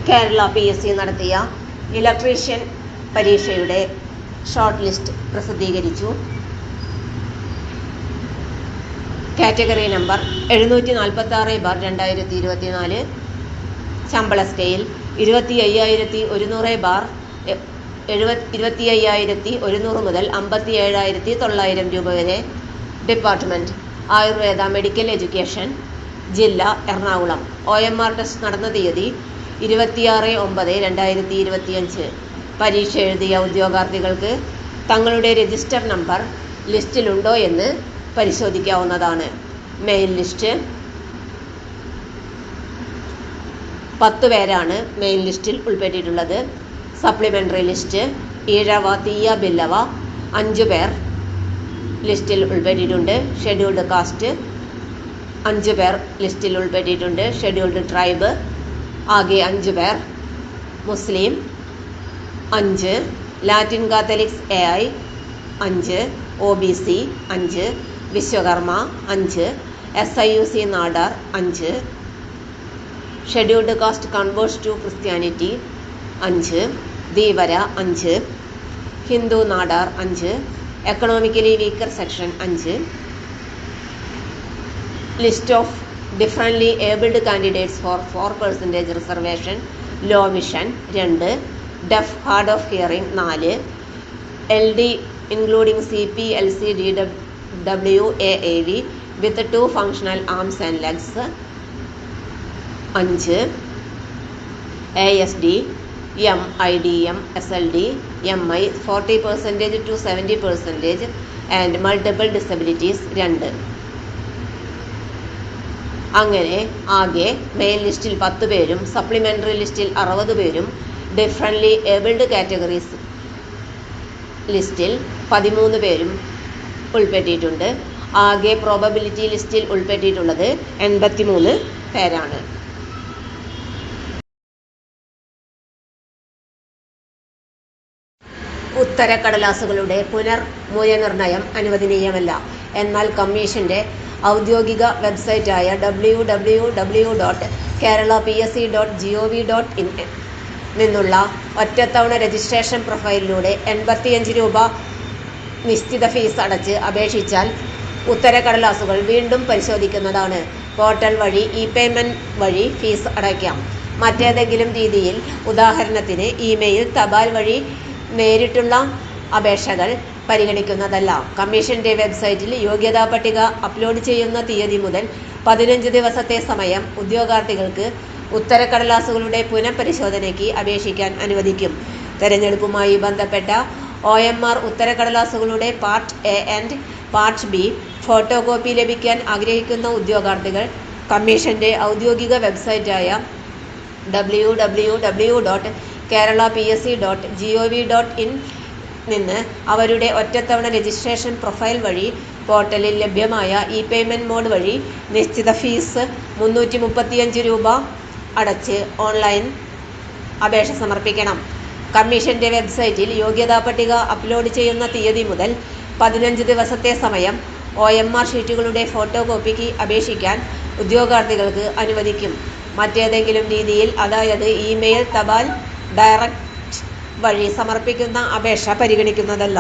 Kerala PSC നടത്തിയ electrician പരീക്ഷയുടെ short list പ്രസിദ്ധീകരിച്ചു. Category number 746/2024. ശമ്പള സ്കെയിൽ 25,100/25,100 മുതൽ 57,900 രൂപ വരെ. Department Ayurveda medical education. ജില്ല എറണാകുളം. OMR ടെസ്റ്റ് നടന്ന തീയതി 26/9/2025. പരീക്ഷ എഴുതിയ ഉദ്യോഗാർത്ഥികൾക്ക് തങ്ങളുടെ രജിസ്റ്റർ നമ്പർ ലിസ്റ്റിലുണ്ടോ എന്ന് പരിശോധിക്കാവുന്നതാണ്. മെയിൻ ലിസ്റ്റ് 10 പേരാണ് മെയിൻ ലിസ്റ്റിൽ ഉൾപ്പെട്ടിട്ടുള്ളത്. സപ്ലിമെൻ്ററി ലിസ്റ്റ് ഈഴവ, തീയ, ബില്ലവ 5 പേർ ലിസ്റ്റിൽ ഉൾപ്പെട്ടിട്ടുണ്ട്. ഷെഡ്യൂൾഡ് കാസ്റ്റ് 5 പേർ ലിസ്റ്റിൽ ഉൾപ്പെട്ടിട്ടുണ്ട്. ഷെഡ്യൂൾഡ് ട്രൈബ് ആകെ 5 പേർ. മുസ്ലിം 5, Latin Catholics AI 5, OBC 5, Vishwakarma 5, SIUC Nadar 5, scheduled caste converts to Christianity 5, Dheevara 5, Hindu Nadar 5, economically weaker section 5. List of differently abled candidates for 4% reservation. Low vision 2, deaf hard of hearing 4, LD including CP, LC, DW, AAV with 2 functional arms and legs 5, ASD, MIDM, SLD, MI 40% to 70% and multiple disabilities 2. അങ്ങനെ ആകെ main ലിസ്റ്റിൽ 10 പേരും supplementary ലിസ്റ്റിൽ 60 പേരും differently abled categories ലിസ്റ്റിൽ 13 പേരും ഉൾപ്പെട്ടിട്ടുണ്ട്. ആകെ പ്രോബബിലിറ്റി ലിസ്റ്റിൽ ഉൾപ്പെട്ടിട്ടുള്ളത് 83 പേരാണ്. ഉത്തരക്കടലാസുകളുടെ പുനർമൂല്യനിർണ്ണയം അനുവദനീയമല്ല. എന്നാൽ കമ്മീഷന്റെ ഔദ്യോഗിക വെബ്സൈറ്റായ www.keralapsc.gov.in നിന്നുള്ള ഒറ്റത്തവണ രജിസ്ട്രേഷൻ പ്രൊഫൈലിലൂടെ 85 രൂപ നിശ്ചിത ഫീസ് അടച്ച് അപേക്ഷിച്ചാൽ ഉത്തരക്കടലാസുകൾ വീണ്ടും പരിശോധിക്കുന്നതാണ്. പോർട്ടൽ വഴി ഇ-പേയ്മെൻറ്റ് വഴി ഫീസ് അടയ്ക്കാം. മറ്റേതെങ്കിലും രീതിയിൽ, ഉദാഹരണത്തിന് ഇമെയിൽ, തപാൽ വഴി നേരിട്ടുള്ള അപേക്ഷകൾ പരിഗണിക്കുന്നതല്ല. കമ്മീഷന്റെ വെബ്സൈറ്റിൽ യോഗ്യതാ പട്ടിക അപ്ലോഡ് ചെയ്യുന്ന തീയതി മുതൽ 15 ദിവസത്തെ സമയം ഉദ്യോഗാർത്ഥികൾക്ക് ഉത്തരക്കടലാസുകളുടെ പുനഃപരിശോധനയ്ക്ക് അപേക്ഷിക്കാൻ അനുവദിക്കും. തെരഞ്ഞെടുപ്പുമായി ബന്ധപ്പെട്ട OMR ഉത്തരക്കടലാസുകളുടെ part A and part B photo copy ലഭിക്കാൻ ആഗ്രഹിക്കുന്ന ഉദ്യോഗാർത്ഥികൾ കമ്മീഷന്റെ ഔദ്യോഗിക വെബ്സൈറ്റായ www.keralapsc.gov.in നിന്ന് അവരുടെ ഒറ്റത്തവണ രജിസ്ട്രേഷൻ പ്രൊഫൈൽ വഴി പോർട്ടലിൽ ലഭ്യമായ ഇ-പേയ്മെൻറ്റ് മോഡ് വഴി നിശ്ചിത ഫീസ് 335 രൂപ അടച്ച് ഓൺലൈൻ അപേക്ഷ സമർപ്പിക്കണം. കമ്മീഷന്റെ വെബ്സൈറ്റിൽ യോഗ്യതാ പട്ടിക അപ്ലോഡ് ചെയ്യുന്ന തീയതി മുതൽ 15 ദിവസത്തെ സമയം OMR ഷീറ്റുകളുടെ ഫോട്ടോ കോപ്പിക്ക് അപേക്ഷിക്കാൻ ഉദ്യോഗാർത്ഥികൾക്ക് അനുവദിക്കും. മറ്റേതെങ്കിലും രീതിയിൽ, അതായത് ഇമെയിൽ, തപാൽ, ഡയറക്റ്റ് വഴി സമർപ്പിക്കുന്ന അപേക്ഷ പരിഗണിക്കുന്നതല്ല.